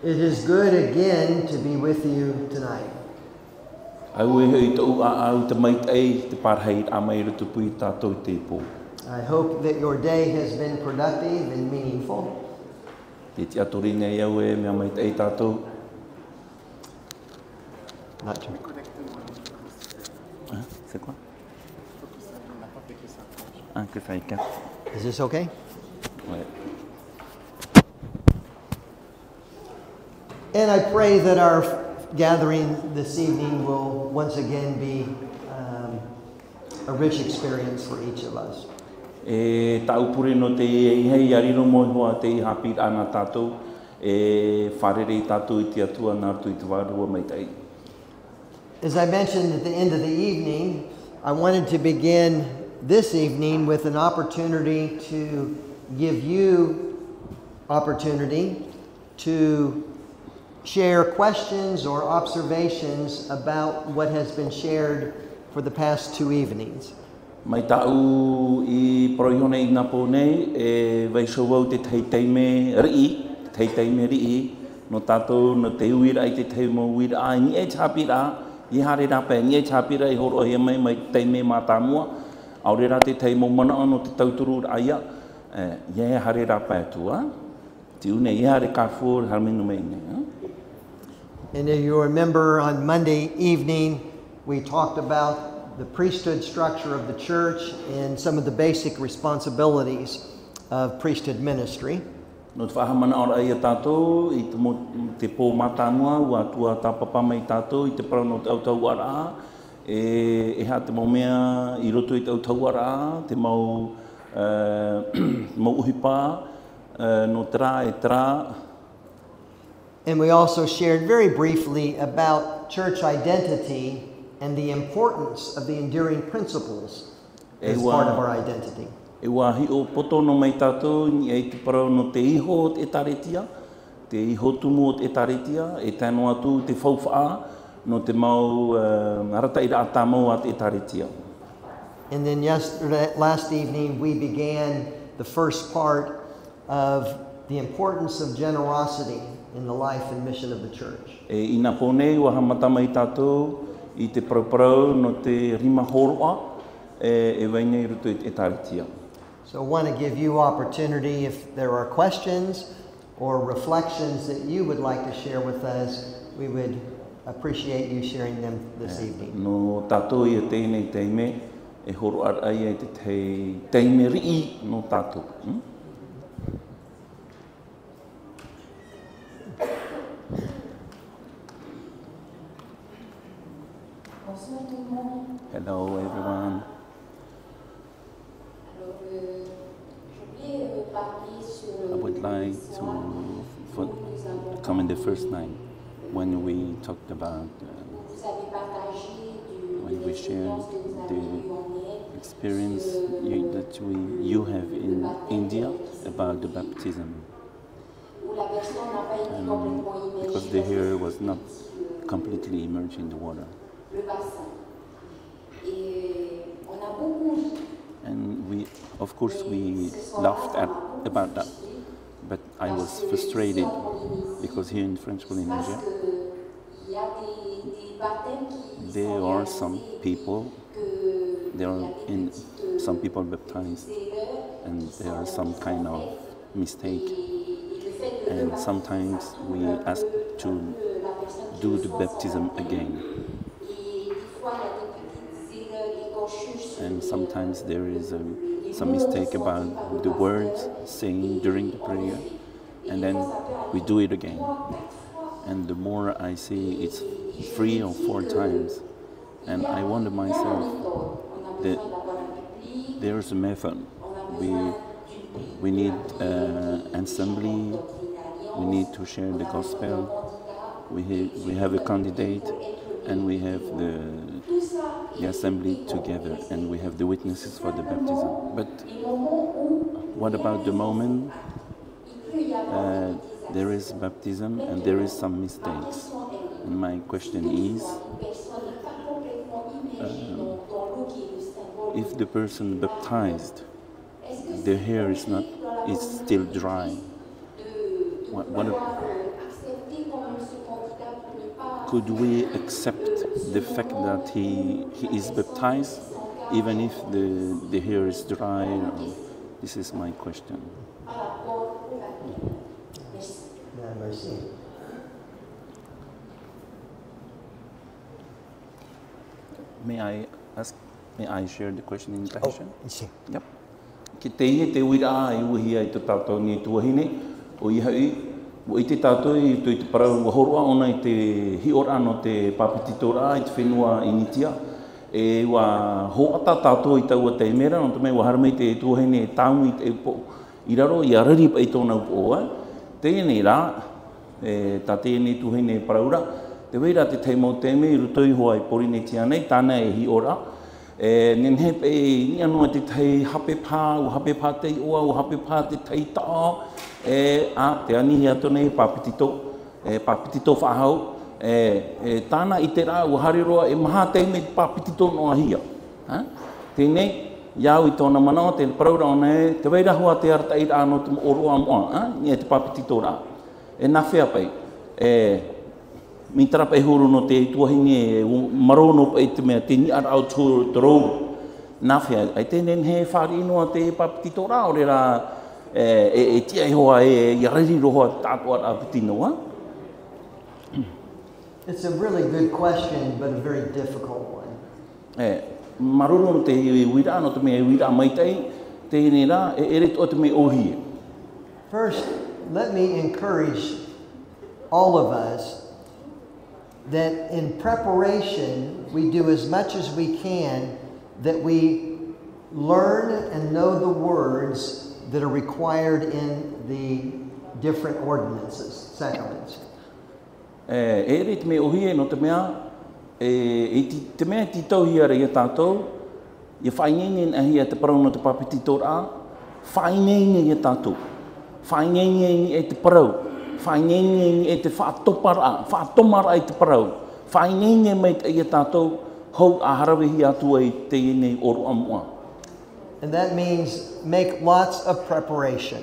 It is good again to be with you tonight. Au e hei tau au te mait ei te parhei a mai rutu pui tātou te pō. I hope that your day has been productive and meaningful. Te tia toringa i au e mea mait ei tātou. Not true. C'est quoi? Ah, que ça écarte. Is this okay? Ouais. And I pray that our gathering this evening will once again be a rich experience for each of us. E taupure no te hei ariro moi hoa te hapit ana tātou. E wharere tātou i te atua nārtu i te wārua mai tei. As I mentioned at the end of the evening, I wanted to begin this evening with an opportunity to give you opportunity to share questions or observations about what has been shared for the past 2 evenings. Mai tau i proihone i napo nei e vaiso wau te teiteime rii, no tātou no te uira i te teimo uira a ni e chapira, I hare rapa e ni e chapira I horo he mai teime mātāmua, aure rā te teimo mana no te tauturu aia, ie hare rapa e tua, te une I hare kāwhor harminu mei nei. And if you remember on Monday evening, we talked about the priesthood structure of the church and some of the basic responsibilities of priesthood ministry. No te whahamana ora ia tātou, I te pō mātāmua, ua tua tāpapa mai tātou, I te parau no te autau ara, e ha te mau mea I roto I te autau ara, te mau uhipa, no tra e tra. And we also shared very briefly about church identity and the importance of the enduring principles as part of our identity. E wahi o poto no mai tātou, ni e te parau no te iho o te taretia, te iho tumu o te taretia, e tēnu atu te whauwha no te mau rata I rata mau a te taretia. And then last evening, we began the first part of the importance of generosity in the life and mission of the church. E ina pone wa hamata mai tātou I te parau no te rima horoa e waine I ruto I te taretia. So I want to give you opportunity if there are questions or reflections that you would like to share with us, we would appreciate you sharing them this evening. No tātou I tēnei teime e horo ar ai e te teime rii no tātou. Hello everyone. I would like to comment the first night when we talked about, when we shared the experience that you have in India about the baptism. Because the hair was not completely immersed in the water. And we, of course, we laughed about that. But I was frustrated because here in French Polynesia, there are some people baptized, and there are some kind of mistake. And sometimes we ask to do the baptism again. And sometimes there is some mistake about the words saying during the prayer, and then we do it again. And the more I see, it's 3 or 4 times, and I wonder myself that there's a method. We need assembly. We need to share the gospel. We have a candidate, and we have the assembly together, and we have the witnesses for the baptism. But what about the moment there is baptism and there is some mistakes? And my question is, if the person baptized, the hair is still dry, could we accept the fact that he is baptized even if the hair is dry? This is my question. May I ask? May I share the question in Tahitian? Yep. Ki te ihe te uira a i uhi ai te tātou ni tuahine, o iha i te tātou i te parau wahoroa ona i te hiora no te papititora i te whenua initia, e wa hoata tātou i taua te mera, no te mei waharamei te tuahine e tāu i te po i raro i arari pa i tōna upoa. Tēnei rā, tā tēnei tuahine paraura, te weira te teimau teme i rutoi hoa i porine tianei, tāna e hiora, nen hepe ni anua te tei hape pā, u hape pā te oa, u hape pā te tei tā, te anihi ato nei pāpitito whahau, tāna i te rā u hariroa e maha teime pāpitito noa hia. Tēnei, iau i tōna manawa, te paraura ona e, te weira hoa te arata i rā no te oroa moa, ni e te pāpitito rā. E nā whea pai, mi tarapa e huru no te tuahine e marono pa i te mea te ni ar au tūru te rou. Nā whea, ai tēnen he whāri inoa te papitito rā, ore rā tia i hoa e iariri roha tātua rā pitinoa. It's a really good question, but a very difficult one. Marono no te wira, no te mea wira maitai, tēne rā, ere o te mea ohie. First, let me encourage all of us that in preparation, we do as much as we can, that we learn and know the words that are required in the different ordinances, sacraments. E re te mea ohie no te mea, te mea ti tauhi ara i a tātou, i whaingengen ahi a te parau no te papitito rā, whaingengen i a tātou, whaingengen e te parau, whaingengen e te whātomara i te parau, whaingengen mei te i a tātou, hou a harawehi atua i te inei oro amua. And that means make lots of preparation.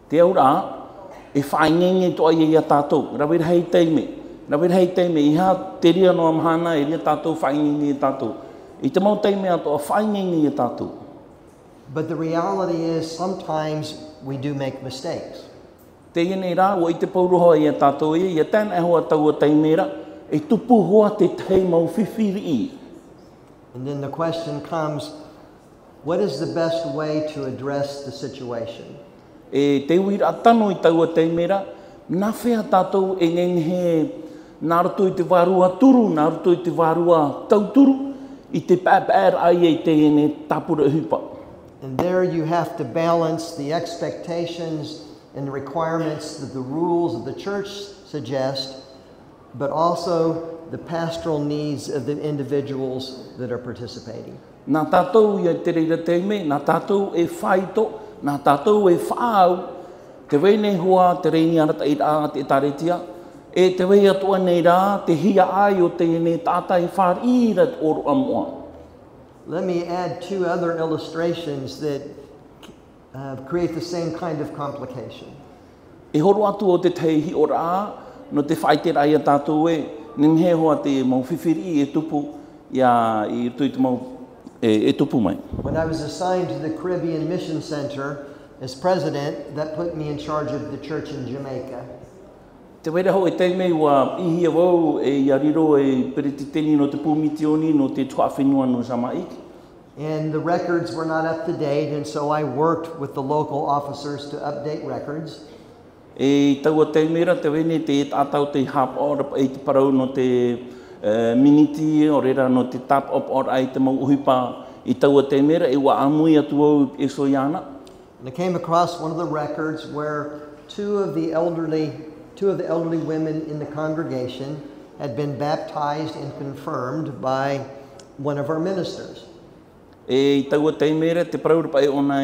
Te au rā, e whaingengen toa i a tātou, rawera hei teime, i ha te ria noa mahana e ria tātou whaingengen i tātou. I te mau teime atoa whaingengen i tātou. But the reality is sometimes we do make mistakes. Te ienei rā, o i te pauroha i a tātou i a tēnei hoa taua teimera, e tupu hoa te tei mau whiwhiri i. And then the question comes, what is the best way to address the situation? E te uira tano i taua teimera, nā whea tātou e nenhe nā roto i te wārua turu, nā roto i te wārua tauturu, i te pēpēr ai e te ene tāpura hupa. And there you have to balance the expectations and the requirements that the rules of the church suggest, but also the pastoral needs of the individuals that are participating. Nā tātou i te reira teime, nā tātou e whaito, nā tātou e whaau, te wei nei hoa, te reini arata i rā te taretia, e te wei atua nei rā, te hia ai o te ne tātai whārira oro amua. Let me add two other illustrations that create the same kind of complication. E horo atu o te teihi o rā, no te whaitera i a tātou e, ning he hoa te mau whiwhiri e tupu, i tui te mau e tupu mai. When I was assigned to the Caribbean Mission Center as president, that put me in charge of the church in Jamaica. Te wera ho e teimei wa ihia wau e iariro e perititeni no te pūmitioni no te tuawhenua no Jamaika. And the records were not up to date, and so I worked with the local officers to update records. E taua teimera te wene te tātau te hap ora e te parau no te miniti o rera no te tap op ora ai te mau uhipa i taua teimera e wa amui atu au e soiana. And I came across one of the records where two of the elderly women in the congregation had been baptized and confirmed by one of our ministers. E taua teimera te paraurapa e ona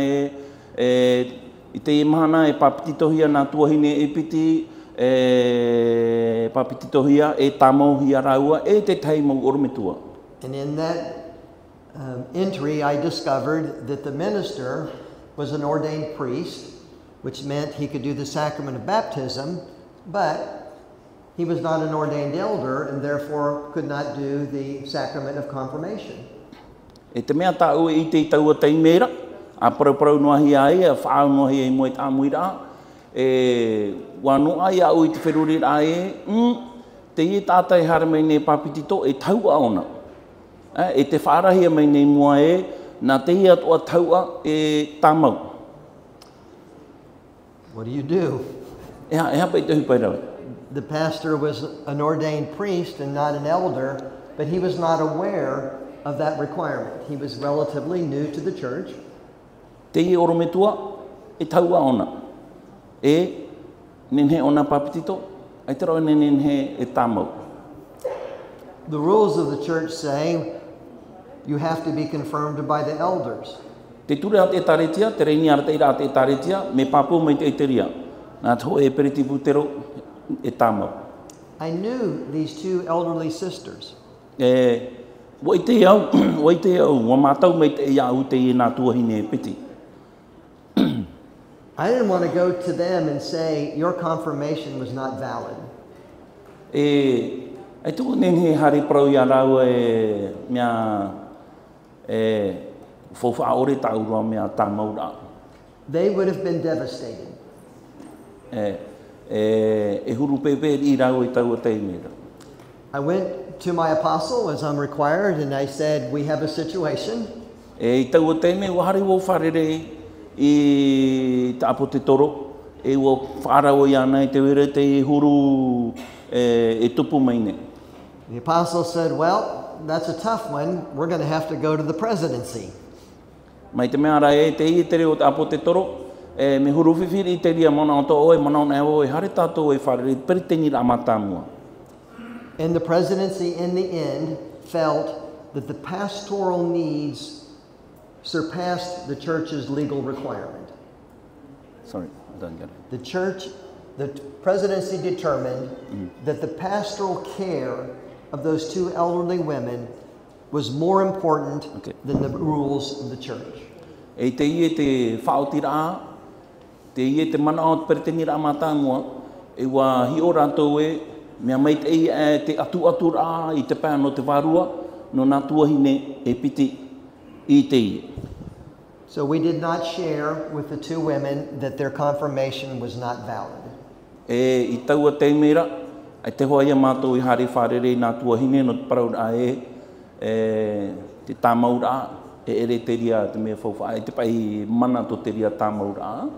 i te imahana e papititohia nā tuahine e piti, papititohia e tāmauhia raua e te teimau orometua. And in that entry I discovered that the minister was an ordained priest, which meant he could do the sacrament of baptism, but he was not an ordained elder and therefore could not do the sacrament of confirmation. E te mea tāu I te taua teimera, a parau noahi ai, a whaau noahi ai moe tā muira, e wano ai au I te wheruri ai, te I tātai hara mai nei papitito e taua ona. E te whaarahia mai nei mua e, nā te I atua taua e tāmau. What do you do? E hapa I te hupai rau. The pastor was an ordained priest and not an elder, but he was not aware of that requirement. He was relatively new to the church. Te I orometua e taua ona. E nenhe ona papitito, ai te rau nenhe e tāmau. The rules of the church say you have to be confirmed by the elders. Te ture a te taretia, te reini ara te ira a te taretia, me papu mai te eteria. Nā tō e periti putero e tāmau. I knew these two elderly sisters. E, wai te au, wa mātau mai te iau te I nā tuahine e piti. I didn't want to go to them and say, your confirmation was not valid. E tū nenhe hari prau ia rau e mea fofa ore tau roa mea tāmau rā. They would have been devastated. E huru pepe I rau e tau te mera. I went to my apostle as I'm required and I said, we have a situation. E tau te me wahari wo wharere I te apo te toro, e wo wharau I ana I te wera te huru e tupu mai ne. The apostle said, well, that's a tough one. We're going to have to go to the presidency. Mai te mea rai e te I te reo te apo te toro, me huru whiwhiri I te ria mana o to oe, mana o nei oe, hare tātou e wharere, peri tengi rā mātāmua. And the presidency, in the end, felt that the pastoral needs surpassed the church's legal requirement. Sorry, I don't get it. The presidency determined that the pastoral care of those two elderly women was more important than the rules of the church. E te I e te whaoti rā, te I e te mana o te peritengi rā mātāmua, e wā hi o rātou e, mea mai te I e te atu rā I te pēa no te wārua, no nā tuahine e piti I te I. So we did not share with the two women that their confirmation was not valid. E I taua te mera, ai te hoa ia mātou I hare wharere nā tuahine no te parau rā te tāmau rā, e ere te ria te mea whauwha, e te pai mana to te ria tāmau rā.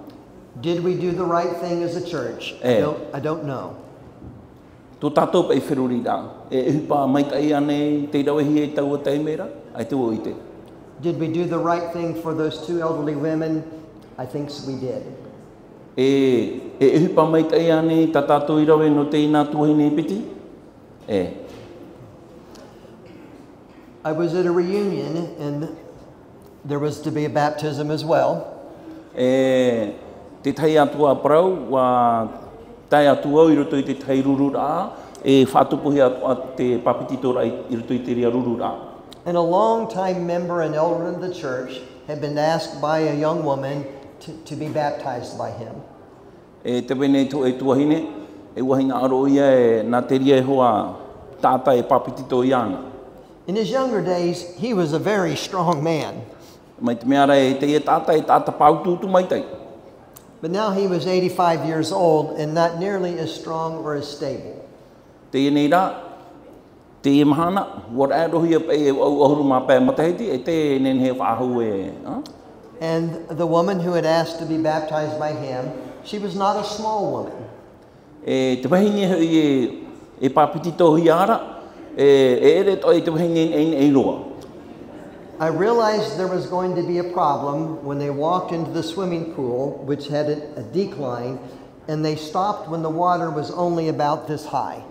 Did we do the right thing as a church? I don't know. Tō tātou pai whiruri rā, e hupa mai kai ane te rawehi e taua te mera, ai te o I te. Did we do the right thing for those two elderly women? I think we did. E hupa mai kai ane ta tātou I rawe no te ina tuahine I piti? I was at a reunion and there was to be a baptism as well. Te tai atua parau, wa tai atua I roto I te tai ruru rā, e whātupuhi atua te papitito rā I roto I te ria ruru rā. And a long-time member and elder of the church had been asked by a young woman to be baptized by him. E te wene to e tuahine, e wahina aro ia e nā te ria e hoa tāta e papitito I ana. In his younger days, he was a very strong man. Mai te mea rai te e tāta paututu mai tai. But now he was 85 years old and not nearly as strong or as stable. Te e nei rā, te e mahana, what arohi e ahuru mā pē matahiti, e te nenhe whāhu e. And the woman who had asked to be baptized by him, she was not a small woman. E te wahine e papitito hi ara, e ere toi te wahine e roa. I realized there was going to be a problem when they walked into the swimming pool, which had a decline, and they stopped when the water was only about this high.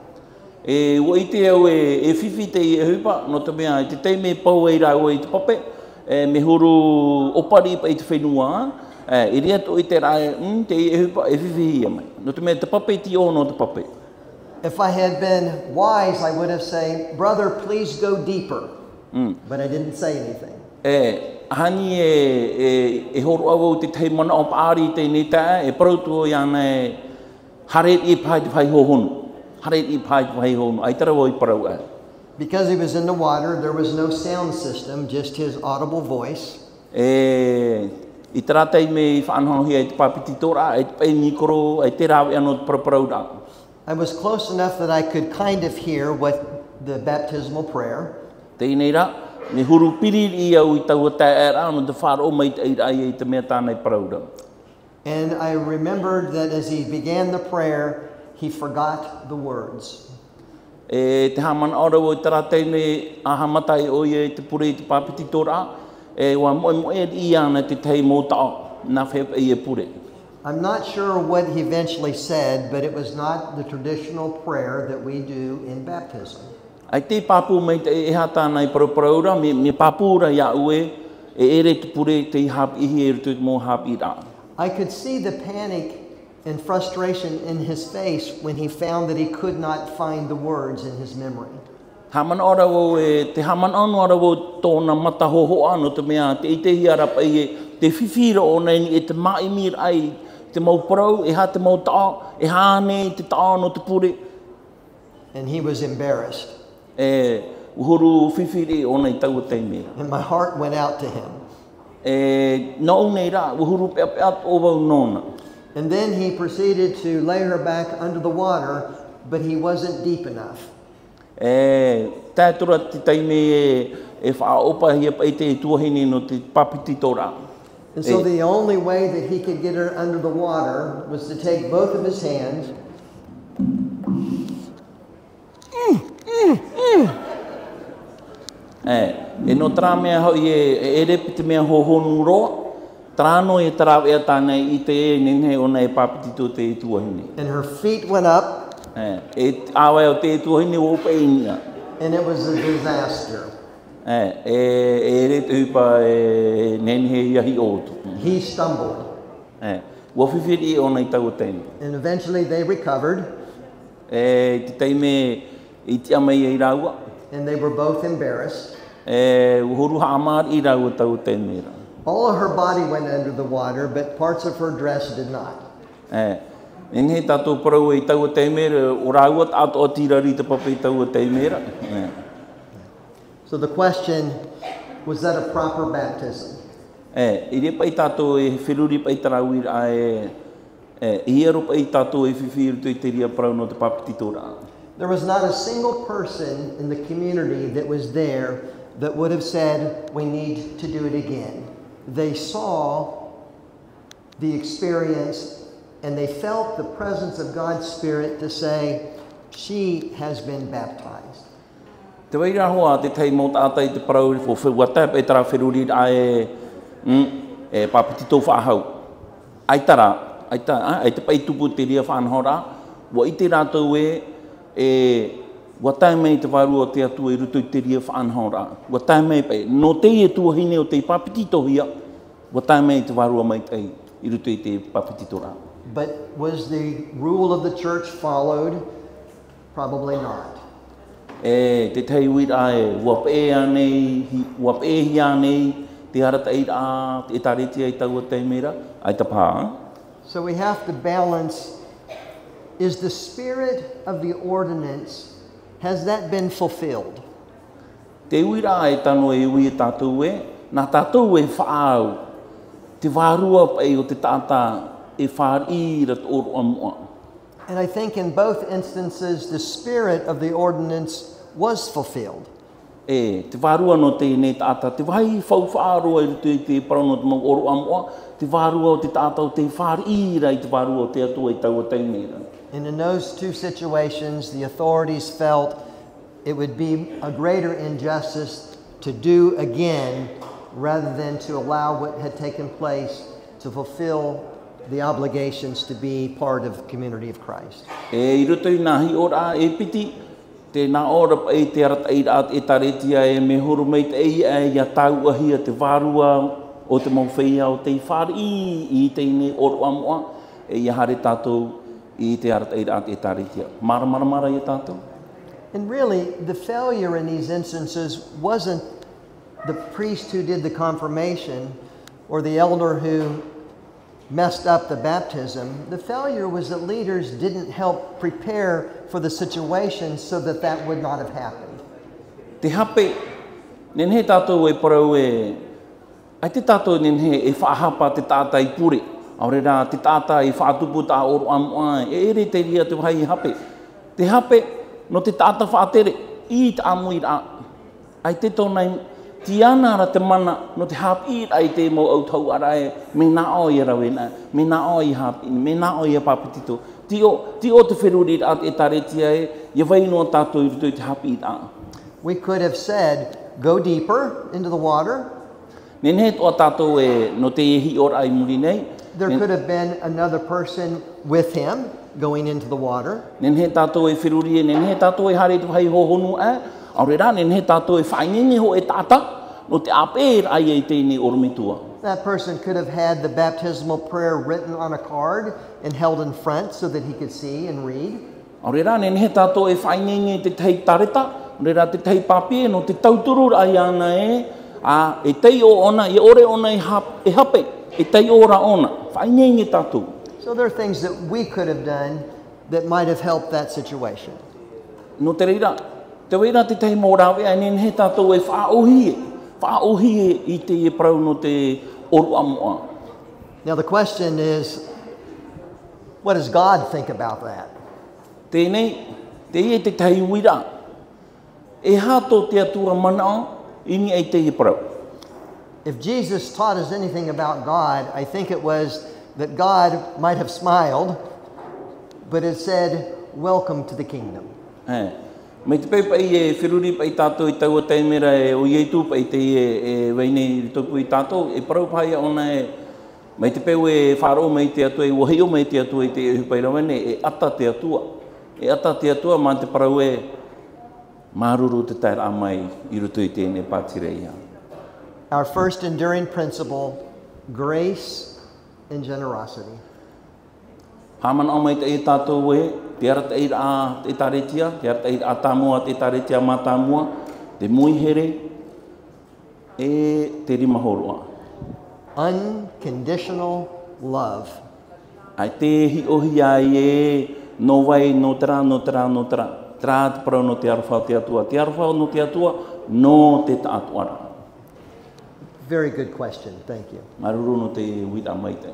E wai te au e whiwhi te I hupa, no te mea, te te me pau e rau e te pape, me huru opari pa I te whenua, e rea to I te rai, te I hupa e whiwhi ia mai. No te mea, te pape ti o no te pape. If I had been wise, I would have said, brother, please go deeper. But I didn't say anything. Hani e horo au te tei mana o paari te neta, e parautu o iana e hare I pai te pai hohonu. hare I pai pai hono, ai tara woi parau ai. Because he was in the water, there was no sound system, just his audible voice. I taratai me whanhohi ai te papiti tora, ai te pai nikoro, ai te rawe anō te paraparau rā. I was close enough that I could kind of hear what the baptismal prayer. Tēnei rā, me huru piriri au I tau te era anō te whāro mai te eira ai te mea tānei parau rā. And I remembered that as he began the prayer, he forgot the words. Te hamana ora o I taratai me ahamatai o I te pure I te papiti tora, wa moe I ana te tei mō tao, nā whepa I pure. I'm not sure what he eventually said, but it was not the traditional prayer that we do in baptism. Ai te papu mai te e hata nei paraparau rā, me papura ia ue, ere te pure te hap ihi e rutu mō hap I rā. I could see the panic and frustration in his face when he found that he could not find the words in his memory. Hamana ora o te hamana ora o tōna mata hoho ano te mea, te ite hiarapa I te whiwhira o nei e te maimir ai, te mau parau, e ha te mau tao, e hāne te tao no te pure. And he was embarrassed. Uhuru whiwhiri o nei tau te mea. And my heart went out to him. No nei rā, uhuru pea pea o wau nona. And then he proceeded to lay her back under the water, but he wasn't deep enough. Tātura te taime e whaopa hia pai te tuahine no te papiti tora. And so the only way that he could get her under the water was to take both of his hands e no tra mea hau e repi te mea hohonu roa, trano e tarawe a tānei I te e nenhe o nei papiti tō te tuahine. and her feet went up, E awa o te tuahine o peinia. and it was a disaster. E re te hupa e nenhe iahi otu. He stumbled. Wa whiwhiri o nei tau teime. And eventually they recovered, Te teime I te amai e raua. and they were both embarrassed. Huru haamar I raua tau teime ra. All of her body went under the water, but parts of her dress did not. Nenhe tātou parau e tau teime ra, o raua tātou o tirari te papa I tau teime ra. So the question, was that a proper baptism? I re pai tātou e whiruri pai tarawir a I ero pai tātou e whiwhiru tu I te ria parau no te papiti tora. There was not a single person in the community that was there that would have said, we need to do it again. They saw the experience and they felt the presence of God's Spirit to say, she has been baptized. Te waira hoa te tei mō tātai te parau fo whiwata pai tara whiruri a e papiti tō whaahau. Ai te pai tupu te ria whanhora, wa I te rātou wa tai mei te waru o te atu e rutu I te ria whanhora. Wa tai mei pai, no te e tuahine o te papiti tohia, wa tai mei te waru o mai tai I rutu I te papiti tora. But was the rule of the church followed? Probably not. Te tei wira wa pe anei, wa pe hi anei, te harata I rā, te tareti ai tau o te mera, ai ta pā. So we have to balance, is the spirit of the ordinance, has that been fulfilled? Te wira e tano e ui e tātou e, nā tātou e whaau, te wārua pai o te tātā e whāri rat oro amoa. And I think in both instances, the spirit of the ordinance was fulfilled. Te wārua no te nei tātā, te wai whau whāroa I rutu I te parano te mau oro amoa, te wārua o te tātā o te whāri I te wārua o te atua I tau o te mera. And in those two situations, the authorities felt it would be a greater injustice to do again rather than to allow what had taken place to fulfill the obligations to be part of the community of Christ. I rutu I nahi ora e piti, te nā ora pai te arata I rāt e taretia e me horo mei te ei ia tau ahia te wārua o te mau whaia o te whāri I te ine oro amoa e ia hare tātou I te arata I rāt e taretia. Mara I tātou. And really, the failure in these instances wasn't the priest who did the confirmation or the elder who messed up the baptism. The failure was that leaders didn't help prepare for the situation so that that would not have happened. Te hape, nen he tātou e parau e, ai te tātou nen he e whaahapa te tātai pure. Aure rā, te tātai e whaatupu tā oro amoa, e ere te ria te wahai hape. Te hape, no te tāta whaatere, I te amui rā. Ai te tōnai, ti ana ra te mana, no te hapi ai te mo au tau arae, me nā o I rawena, me nā o I hapi, me nā o I papitito. Ti o te wheruri rā e taretia e, ia vai no tātou I ruto I te hapi rā. We could have said, go deeper into the water. Nen he toa tātou e, no te ehi ora ai muri nei. There could have been another person with him going into the water. Nen he tātou e whiruri e, nen he tātou e hare tu hai hohonu e, aure rā, nen he tātou e whainini ho e tāta, no te ape ai e tēne ormitua. That person could have had the baptismal prayer written on a card and held in front so that he could see and read. Aure rā, nen he tātou e whainini te tei tareta, aure rā te tei papie, no te tauturu ai ana e, e tei o ona, e ore ona e hape, e tei ora ona, whainini tātou. So there are things that we could have done that might have helped that situation. No te reira, te reira te tei mō rawe, ai nen he tātou e whaohi e I te e prau no te oru amoa. Now the question is, what does God think about that? Tēnei, te e te tei uira, e hato te atua mana ini e te e prau. If Jesus taught us anything about God, I think it was that God might have smiled, but it said, welcome to the kingdom. Me te pei pai e whiruri pai tātou I taua teimera e o ieitu pai te e weine I toku I tātou, e parau pai ona e, me te peu e wharo me te atua, e wahio me te atua I te e pai rawane, e ata te atua. E ata te atua, ma te parau e maruru te taira amai I rutu I tēne pātire ia. Our first enduring principle, grace and generosity. Haman o mai te e tātou e, te ara te eira a te taretia, te ara te eira a tāmua te taretia mā tāmua, te muihere, e te rimahoroa. Unconditional love. Ai te hi ohi ai e, no wai, no tera, no tera, no tera. Tera te parau no te arwhau te atua. Te arwhau no te atua, no te tātuara. Very good question. Thank you. Maruru no te wita mai tei.